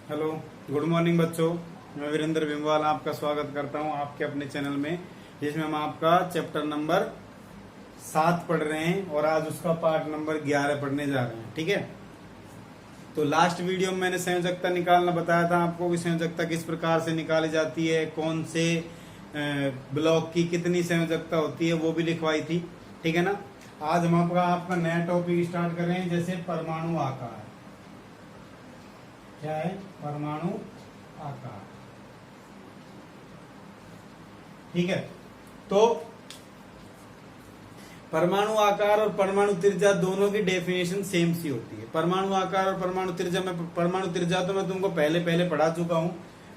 Hello, good morning बच्चों। मैं वीरेंद्र बिमवाल आपका स्वागत करता हूं आपके अपने चैनल में, जिसमें हम आपका चैप्टर नंबर 7 पढ़ रहे हैं और आज उसका पार्ट नंबर 11 पढ़ने जा रहे हैं। ठीक है, तो लास्ट वीडियो में मैंने संयोजकता निकालना बताया था आपको कि संयोजकता किस प्रकार से निकाली जाती है, कौन से ब्लॉक की कितनी संयोजकता होती है, वो भी लिखवाई थी। ठीक है ना। आज हम आपका नया टॉपिक स्टार्ट कर रहे हैं, जैसे परमाणु आकार। क्या है? परमाणु आकार। ठीक है, तो परमाणु आकार और परमाणु त्रिज्या दोनों की डेफिनेशन सेम सी होती है। परमाणु आकार और परमाणु त्रिज्या में, परमाणु त्रिज्या तो मैं तुमको पहले पढ़ा चुका हूं।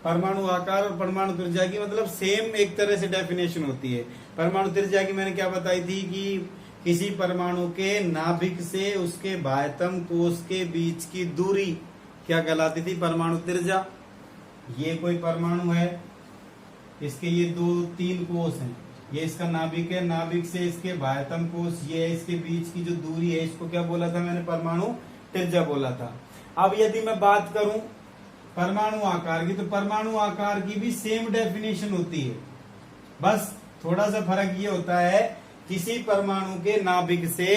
परमाणु आकार और परमाणु त्रिज्या की मतलब सेम एक तरह से डेफिनेशन होती है। परमाणु त्रिज्या की मैंने क्या बताई थी कि किसी परमाणु के नाभिक से उसके बाह्यतम कोश के बीच की दूरी क्या कहलाती थी? परमाणु त्रिज्या। ये कोई परमाणु है, इसके ये 2-3 कोश हैं, ये इसका नाभिक है, नाभिक से इसके बाह्यतम कोश ये है, इसके बीच की जो दूरी है इसको क्या बोला था मैंने? परमाणु त्रिज्या बोला था। अब यदि मैं बात करूं परमाणु आकार की, तो परमाणु आकार की भी सेम डेफिनेशन होती है, बस थोड़ा सा फर्क ये होता है किसी परमाणु के नाभिक से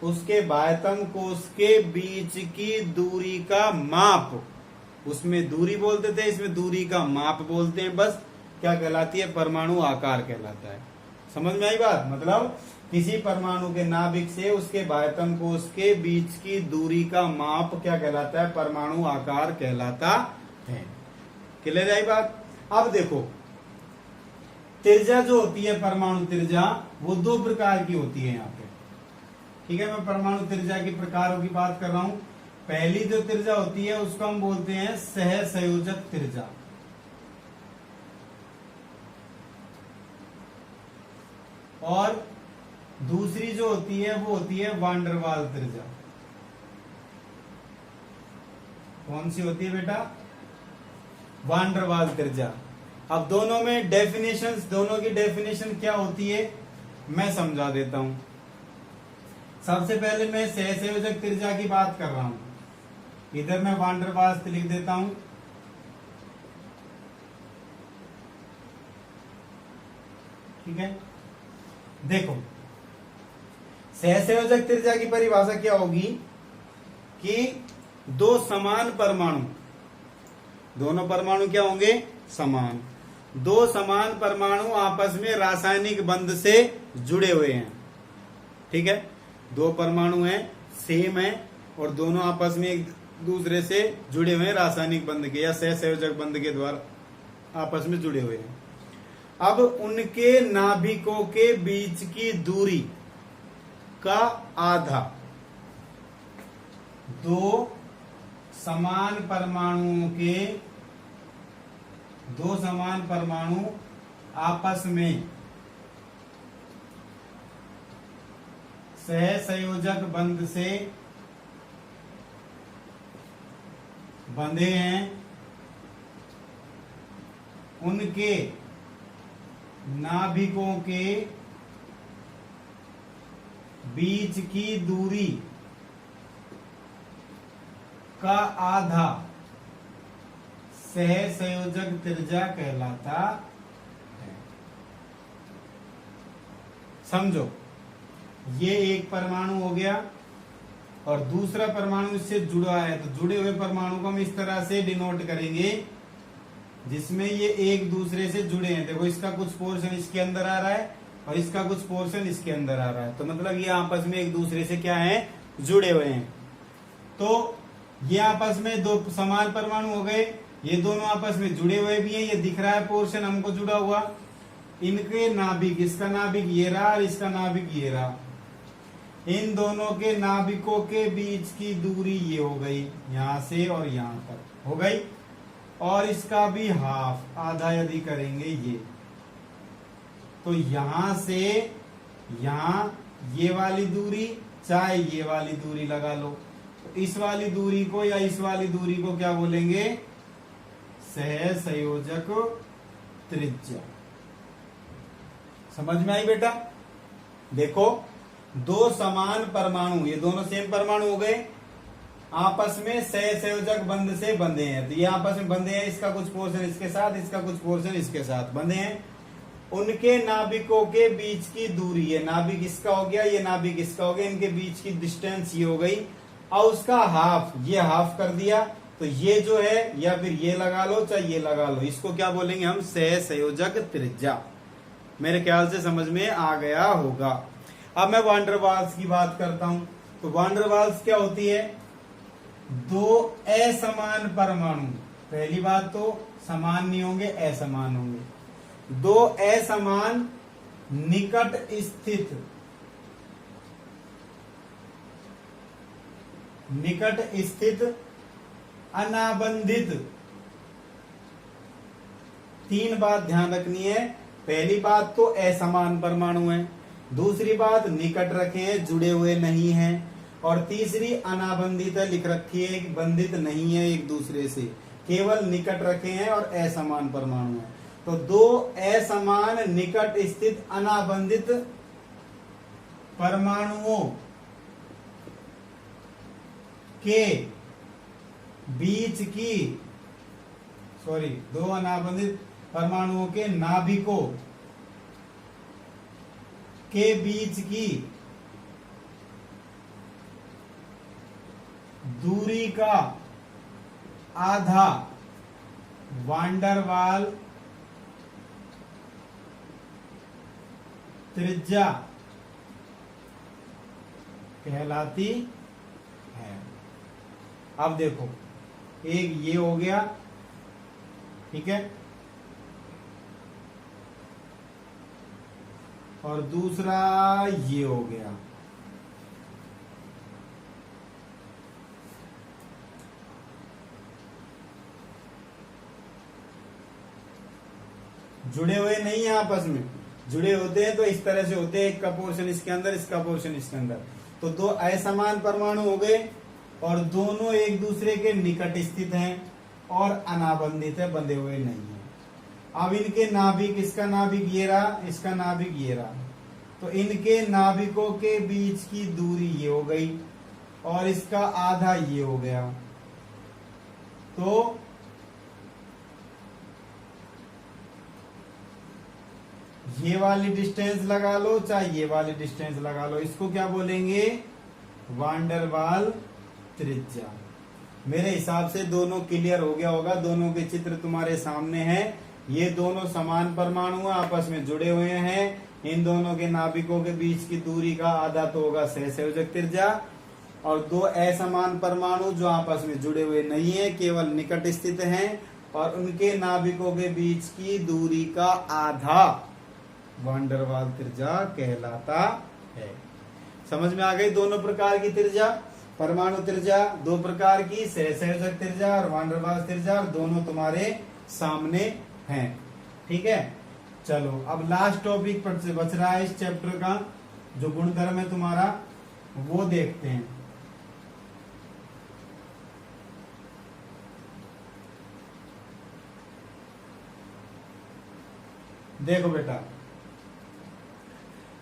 उसके बाह्यतम कोश के बीच की दूरी का माप, उसमें दूरी बोलते थे, इसमें दूरी का माप बोलते हैं। बस क्या कहलाती है? परमाणु आकार कहलाता है। समझ में आई बात? मतलब किसी परमाणु के नाभिक से उसके बाह्यतम कोश के बीच की दूरी का माप क्या कहलाता है? परमाणु आकार कहलाता है। क्लियर आई बात? अब देखो, त्रिज्या जो होती है परमाणु त्रिज्या, वो 2 प्रकार की होती है यहाँ पे। ठीक है, मैं परमाणु त्रिज्या के प्रकारों की बात कर रहा हूं। पहली जो त्रिज्या होती है उसको हम बोलते हैं सहसंयोजक त्रिज्या, और दूसरी जो होती है वो होती है वान-डेर वाल्स त्रिज्या। कौन सी होती है बेटा? वान-डेर वाल्स त्रिज्या। अब दोनों में डेफिनेशंस, दोनों की डेफिनेशन क्या होती है मैं समझा देता हूं। सबसे पहले मैं सहसंयोजक त्रिज्या की बात कर रहा हूं। इधर मैं वान-डेर वाल्स लिख देता हूं। ठीक है, देखो सहसंयोजक त्रिज्या की परिभाषा क्या होगी कि 2 समान परमाणु, दोनों परमाणु क्या होंगे? समान। 2 समान परमाणु आपस में रासायनिक बंध से जुड़े हुए हैं। ठीक है, 2 परमाणु हैं, सेम है, और दोनों आपस में एक दूसरे से जुड़े हुए हैं रासायनिक बंध के या सहसंयोजक बंध के द्वारा आपस में जुड़े हुए हैं। अब उनके नाभिकों के बीच की दूरी का आधा, 2 समान परमाणु आपस में सहसंयोजक बंध से बंधे हैं, उनके नाभिकों के बीच की दूरी का आधा सहसंयोजक त्रिज्या कहलाता है। समझो, ये एक परमाणु हो गया और दूसरा परमाणु इससे जुड़ा है, तो जुड़े हुए परमाणु को हम इस तरह से डिनोट करेंगे जिसमें ये एक दूसरे से जुड़े हैं। देखो, इसका कुछ पोर्शन इसके अंदर आ रहा है और इसका कुछ पोर्शन इसके अंदर आ रहा है, तो मतलब ये आपस में एक दूसरे से क्या है? जुड़े हुए हैं। तो ये आपस में 2 समान परमाणु हो गए, ये दोनों आपस में जुड़े हुए भी हैं, ये दिख रहा है पोर्शन हमको जुड़ा हुआ। इनके नाभिक, इसका नाभिक ये रहा और इसका नाभिक ये रहा, इन दोनों के नाभिकों के बीच की दूरी ये हो गई, यहां से और यहां तक हो गई, और इसका भी हाफ, आधा यदि करेंगे ये, तो यहां से यहां ये वाली दूरी चाहे ये वाली दूरी लगा लो, तो इस वाली दूरी को या इस वाली दूरी को क्या बोलेंगे? सहसंयोजक त्रिज्या। समझ में आई बेटा? देखो, 2 समान परमाणु, ये दोनों सेम परमाणु हो गए, आपस में सहसंयोजक बंध से बंधे हैं। तो ये आपस में बंधे हैं, इसका कुछ पोर्शन इसके साथ, इसका कुछ पोर्शन इसके साथ बंधे हैं। उनके नाभिकों के बीच की दूरी है, नाभिक इसका हो गया, ये नाभिक इसका हो गया, इनके बीच की डिस्टेंस ये हो गई, और उसका हाफ, ये हाफ कर दिया। तो ये जो है, या फिर ये लगा लो चाहे ये लगा लो, इसको क्या बोलेंगे हम? सहसंयोजक त्रिज्या। मेरे ख्याल से समझ में आ गया होगा। अब मैं वांडर वाल्स की बात करता हूं। तो वांडर वाल्स क्या होती है? दो असमान परमाणु, पहली बात तो समान नहीं होंगे, असमान होंगे। दो असमान निकट स्थित अनाबंधित, तीन बात ध्यान रखनी है। पहली बात तो असमान परमाणु है, दूसरी बात निकट रखे हैं, जुड़े हुए नहीं हैं, और तीसरी अनाबंधित है, लिख रखी है कि बंधित नहीं है एक दूसरे से, केवल निकट रखे हैं और असमान परमाणु है। तो दो असमान निकट स्थित अनाबंधित परमाणुओं के बीच की, दो अनाबंधित परमाणुओं के नाभिकों के बीच की दूरी का आधा वांडर वाल त्रिज्या कहलाती है। अब देखो, एक ये हो गया, ठीक है, और दूसरा ये हो गया। जुड़े हुए नहीं है आपस में, जुड़े होते हैं तो इस तरह से होते हैं, एक का पोर्शन इसके अंदर, इसका पोर्शन इसके अंदर। तो दो असमान परमाणु हो गए और दोनों एक दूसरे के निकट स्थित हैं और अनाबंधित है, बंधे हुए नहीं है। अब इनके नाभिक, इसका नाभिक ये रहा, इसका नाभिक ये रहा, तो इनके नाभिकों के बीच की दूरी ये हो गई और इसका आधा ये हो गया। तो ये वाली डिस्टेंस लगा लो चाहे ये वाली डिस्टेंस लगा लो, इसको क्या बोलेंगे? वांडर वाल त्रिज्या। मेरे हिसाब से दोनों क्लियर हो गया होगा, दोनों के चित्र तुम्हारे सामने हैं। ये दोनों समान परमाणु आपस में जुड़े हुए हैं, इन दोनों के नाभिकों के बीच की दूरी का आधा तो होगा सहसंयोजक त्रिज्या, और दो असमान परमाणु जो आपस में जुड़े हुए नहीं है, केवल निकट स्थित हैं, और उनके नाभिकों के बीच की दूरी का आधा वांडर वाल त्रिज्या कहलाता है। समझ में आ गई दोनों प्रकार की त्रिज्या? परमाणु त्रिज्या दो प्रकार की, सहसंयोजक त्रिज्या और वांडर वाल त्रिज्या, दोनों तुम्हारे सामने हैं। ठीक है, चलो अब लास्ट टॉपिक बच रहा है इस चैप्टर का, जो गुणधर्म है तुम्हारा, वो देखते हैं। देखो बेटा,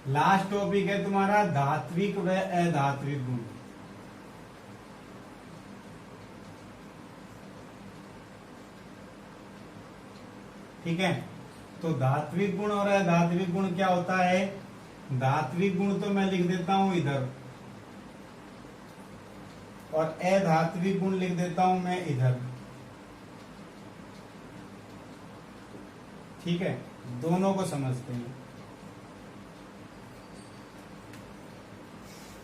लास्ट टॉपिक है तुम्हारा धात्विक व अधात्विक गुण। ठीक है, तो धात्विक गुण और अधात्विक गुण क्या होता है? धात्विक गुण तो मैं लिख देता हूं इधर, और अधात्विक गुण लिख देता हूं मैं इधर। ठीक है, दोनों को समझते हैं।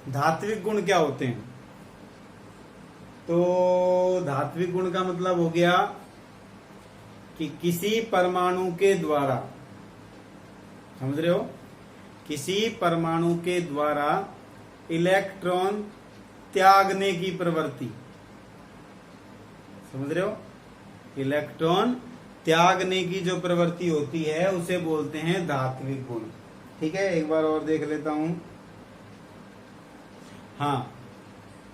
धात्विक गुण क्या होते हैं? तो धात्विक गुण का मतलब हो गया कि किसी परमाणु के द्वारा, समझ रहे हो, किसी परमाणु के द्वारा इलेक्ट्रॉन त्यागने की प्रवृत्ति, समझ रहे हो, इलेक्ट्रॉन त्यागने की जो प्रवृत्ति होती है उसे बोलते हैं धात्विक गुण। ठीक है, एक बार और देख लेता हूं। हाँ,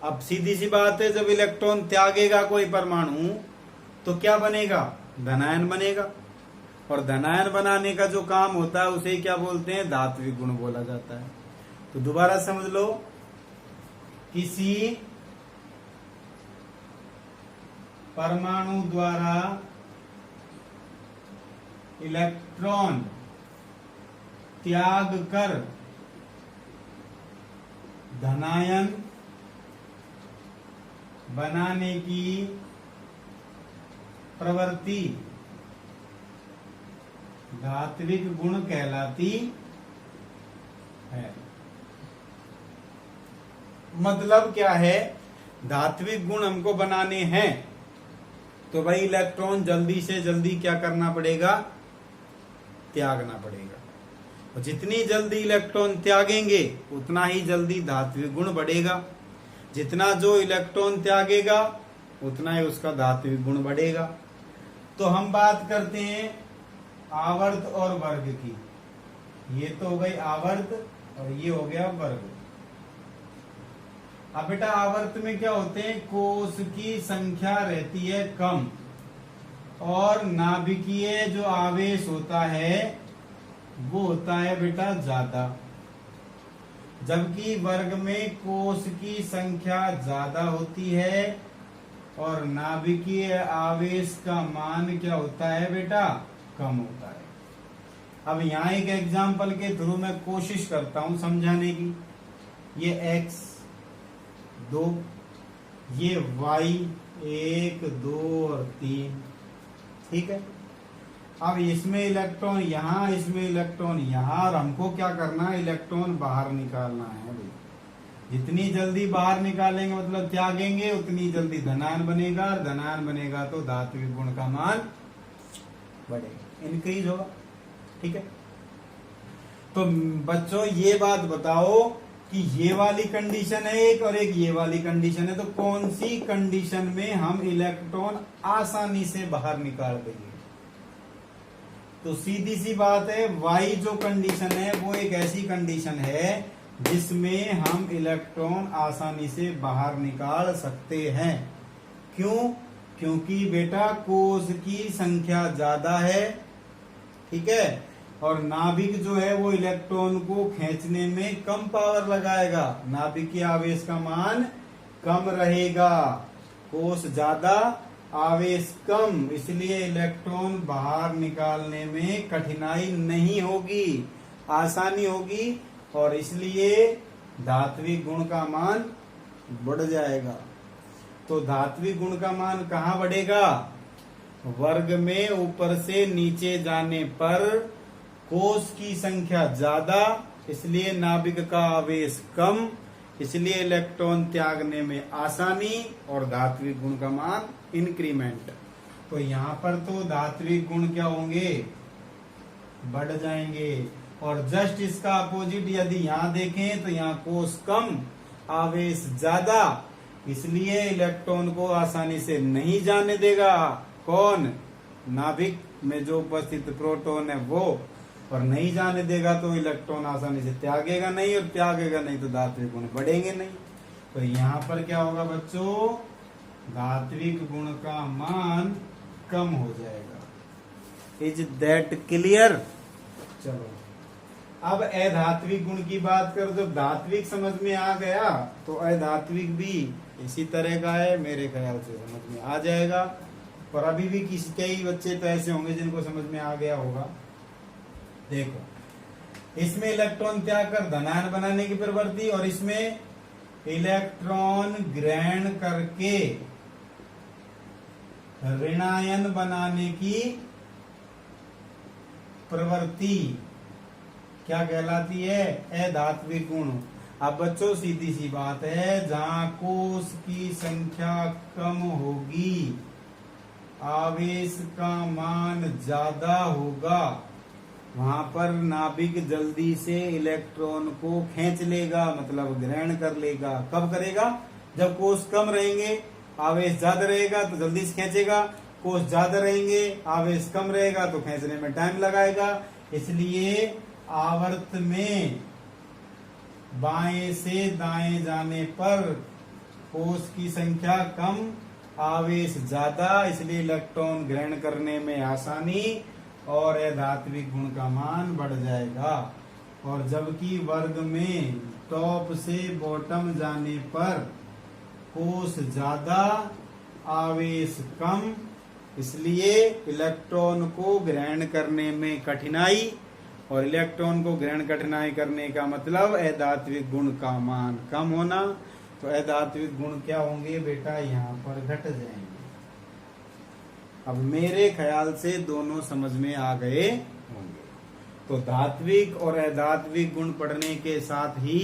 अब सीधी सी बात है, जब इलेक्ट्रॉन त्यागेगा कोई परमाणु तो क्या बनेगा? धनायन बनेगा, और धनायन बनाने का जो काम होता है उसे क्या बोलते हैं? धात्विक गुण बोला जाता है। तो दोबारा समझ लो, किसी परमाणु द्वारा इलेक्ट्रॉन त्याग कर धनायन बनाने की प्रवृत्ति धात्विक गुण कहलाती है। मतलब क्या है, धात्विक गुण हमको बनाने हैं तो भाई इलेक्ट्रॉन जल्दी से जल्दी क्या करना पड़ेगा, त्यागना पड़ेगा। और जितनी जल्दी इलेक्ट्रॉन त्यागेंगे उतना ही जल्दी धात्विक गुण बढ़ेगा। जितना जो इलेक्ट्रॉन त्यागेगा उतना ही उसका धात्विक गुण बढ़ेगा। तो हम बात करते हैं आवर्त और वर्ग की। ये तो हो गई आवर्त और ये हो गया वर्ग। अब बेटा आवर्त में क्या होते हैं, कोष की संख्या रहती है कम और नाभिकीय जो आवेश होता है वो होता है बेटा ज्यादा। जबकि वर्ग में कोष की संख्या ज्यादा होती है और नाभिकीय आवेश का मान क्या होता है बेटा, कम होता है। अब यहाँ एक एग्जाम्पल के थ्रू मैं कोशिश करता हूं समझाने की। ये x 2, ये y 1 2 और 3, ठीक है। अब इसमें इलेक्ट्रॉन यहाँ, इसमें इलेक्ट्रॉन यहाँ, और हमको क्या करना है, इलेक्ट्रॉन बाहर निकालना है भाई। जितनी जल्दी बाहर निकालेंगे मतलब त्यागेंगे उतनी जल्दी धनायन बनेगा, और धनायन बनेगा तो धात्विक गुण का मान बढ़ेगा, इंक्रीज होगा, ठीक है। तो बच्चों ये बात बताओ कि ये वाली कंडीशन है एक और एक ये वाली कंडीशन है, तो कौन सी कंडीशन में हम इलेक्ट्रॉन आसानी से बाहर निकाल देंगे। तो सीधी सी बात है, y जो कंडीशन है वो एक ऐसी कंडीशन है जिसमें हम इलेक्ट्रॉन आसानी से बाहर निकाल सकते हैं। क्यों? क्योंकि बेटा कोष की संख्या ज्यादा है, ठीक है, और नाभिक जो है वो इलेक्ट्रॉन को खींचने में कम पावर लगाएगा। नाभिक के आवेश का मान कम रहेगा, कोष ज्यादा आवेश कम, इसलिए इलेक्ट्रॉन बाहर निकालने में कठिनाई नहीं होगी, आसानी होगी, और इसलिए धात्विक गुण का मान बढ़ जाएगा। तो धात्विक गुण का मान कहाँ बढ़ेगा, वर्ग में ऊपर से नीचे जाने पर कोष की संख्या ज्यादा, इसलिए नाभिक का आवेश कम, इसलिए इलेक्ट्रॉन त्यागने में आसानी, और धात्विक गुण का मान इंक्रीमेंट। तो यहाँ पर तो धात्विक गुण क्या होंगे, बढ़ जाएंगे। और जस्ट इसका अपोजिट यदि यहाँ देखें तो यहाँ कोष कम आवेश ज्यादा, इसलिए इलेक्ट्रॉन को आसानी से नहीं जाने देगा। कौन? नाभिक में जो उपस्थित प्रोटॉन है वो, और नहीं जाने देगा तो इलेक्ट्रॉन आसानी से त्यागेगा नहीं, और त्यागेगा नहीं तो धात्विक गुण बढ़ेंगे नहीं। तो यहाँ पर क्या होगा बच्चों, धात्विक गुण का मान कम हो जाएगा। Is that clear? चलो अब अधात्विक गुण की बात करो। जब धात्विक समझ में आ गया तो अधात्विक भी इसी तरह का है, मेरे ख्याल से समझ में आ जाएगा। और अभी भी किसी कई बच्चे तो ऐसे होंगे जिनको समझ में आ गया होगा। देखो, इसमें इलेक्ट्रॉन त्याग कर धनायन बनाने की प्रवृत्ति, और इसमें इलेक्ट्रॉन ग्रहण करके ऋणायन बनाने की प्रवृत्ति क्या कहलाती है, अधात्विक गुण। अब बच्चों सीधी सी बात है, जहां कोष की संख्या कम होगी, आवेश का मान ज्यादा होगा, वहां पर नाभिक जल्दी से इलेक्ट्रॉन को खींच लेगा, मतलब ग्रहण कर लेगा। कब करेगा? जब कोष कम रहेंगे, आवेश ज्यादा रहेगा तो जल्दी से खींचेगा, कोष ज्यादा रहेंगे, आवेश कम रहेगा तो खींचने में टाइम लगाएगा। इसलिए आवर्त में बाएं से दाएं जाने पर कोष की संख्या कम, आवेश ज्यादा, इसलिए इलेक्ट्रॉन ग्रहण करने में आसानी, और धात्विक गुण का मान बढ़ जाएगा। और जबकि वर्ग में टॉप से बॉटम जाने पर कोष ज्यादा, आवेश कम, इसलिए इलेक्ट्रॉन को ग्रहण करने में कठिनाई, और इलेक्ट्रॉन को ग्रहण कठिनाई करने का मतलब अधात्विक गुण का मान कम होना। तो अधात्विक गुण क्या होंगे बेटा, यहाँ पर घट जाएंगे। अब मेरे ख्याल से दोनों समझ में आ गए होंगे। तो धात्विक और अधात्विक गुण पढ़ने के साथ ही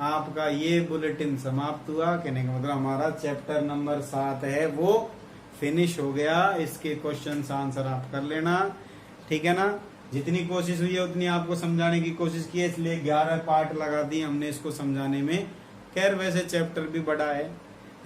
आपका ये बुलेटिन समाप्त हुआ। कहने का मतलब हमारा चैप्टर नंबर 7 है वो फिनिश हो गया। इसके क्वेश्चन आंसर आप कर लेना, ठीक है ना। जितनी कोशिश हुई है उतनी आपको समझाने की कोशिश की है, इसलिए 11 पार्ट लगा दिए हमने इसको समझाने में। खैर वैसे चैप्टर भी बड़ा है,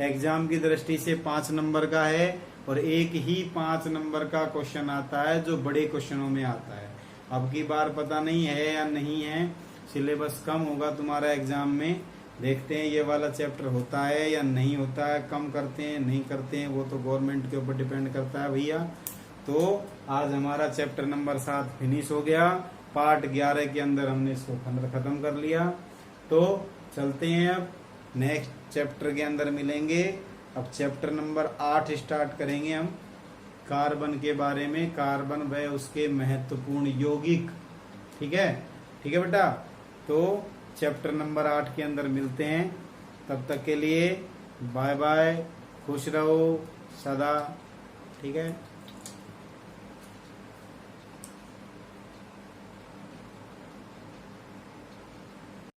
एग्जाम की दृष्टि से 5 नंबर का है, और एक ही 5 नंबर का क्वेश्चन आता है जो बड़े क्वेश्चनों में आता है। अब की बार पता नहीं है या नहीं है, सिलेबस कम होगा तुम्हारा एग्जाम में, देखते हैं ये वाला चैप्टर होता है या नहीं होता है, कम करते हैं नहीं करते हैं, वो तो गवर्नमेंट के ऊपर डिपेंड करता है भैया। तो आज हमारा चैप्टर नंबर 7 फिनिश हो गया। पार्ट 11 के अंदर हमने इसको खत्म कर लिया। तो चलते हैं, अब नेक्स्ट चैप्टर के अंदर मिलेंगे। अब चैप्टर नंबर 8 स्टार्ट करेंगे हम, कार्बन के बारे में, कार्बन व उसके महत्वपूर्ण यौगिक। ठीक है बेटा। तो चैप्टर नंबर 8 के अंदर मिलते हैं, तब तक के लिए बाय बाय, खुश रहो सदा, ठीक है।